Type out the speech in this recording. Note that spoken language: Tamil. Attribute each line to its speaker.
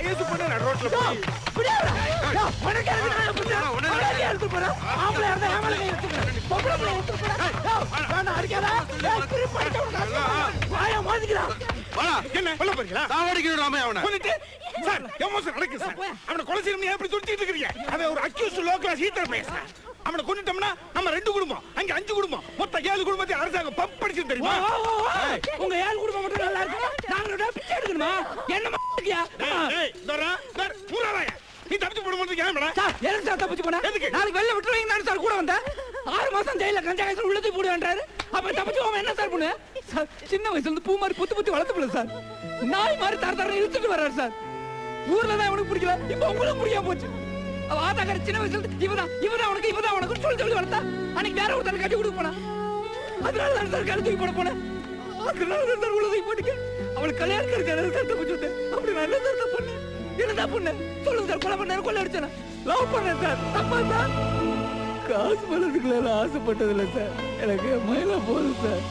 Speaker 1: கேஸ் பண்ண ரோட்ல போய் என்ன கொல்ல போறீங்களா?
Speaker 2: சாவடிக்கிறாமே அவனை.
Speaker 1: சார் எமோஷன் நடக்கு சார். அவனை கொலை செய்யணும் எப்படி சொல்லிட்டு இருக்கீங்க? அவன் ஒரு அக்யூஸ்ட் லோ கிளாஸ் ஹீட்டர் பேசுறான். அவனை கொன்னுட்டோம்னா நம்ம 2 குடும்பம், அங்க 5 குடும்பம், மொத்த 7 குடும்பத்தை அரசாங்கம் பம்ப் அடிச்சு தெரியுமா?
Speaker 3: உங்க 7 குடும்பம் மட்டும் நல்லா இருக்கு. நாங்க பிச்சை எடுக்கணுமா? என்ன மாட்டியா?
Speaker 1: ஏய் தரா தர் பூராவாயா. நீ தப்பிச்சு போட மாட்டீங்க ஏன்டா?
Speaker 3: சார் எதுக்கு சார் தப்பிச்சு போனா? நாளைக்கு வெளில விட்டுறீங்க நான் சார் கூட வந்தேன். 6 மாசம் ஜெயில கஞ்சா கேஸ்ல உள்ளது போடுவேன்றாரு. அப்ப தப்பிச்சு போகாம என்ன சார் பண்ணு? சார் சின்ன வயசுல இருந்து பூ மாதிரி புத்து வளர்த்து போல சார். நாய் மாதிரி தர இழுத்துட்டு வர்றாரு சார். ஊர்ல தான் அவனுக்கு பிடிக்கல, இப்ப உங்களுக்கு பிடிக்காம போச்சு. அவ ஆதாக்கார சின்ன வயசுல இருந்து இவதான் உனக்கு சொல்லி வளர்த்தா. அன்னைக்கு வேற ஒருத்தர் கட்டி கொடுக்க போனா. அதனால தான் சார் கழுத்துக்கு போட போனேன். அதனால தான் சார் உள்ளதை போட்டுக்க. அவளுக்கு கல்யாணம் இருக்காரு சார் தப்பிச்சு. அப்படி நல்ல சார் தப்பு பண்ணேன். என்னதான் பண்ணேன் சொல்லுங்க சார். கொலை பண்ண கொலை அடிச்சேன். லவ் பண்ணேன் சார். தப்பா சார். காசு பணத்துக்குள்ள ஆசைப்பட்டதில்லை சார். எனக்கு மயிலா போதும் சார்.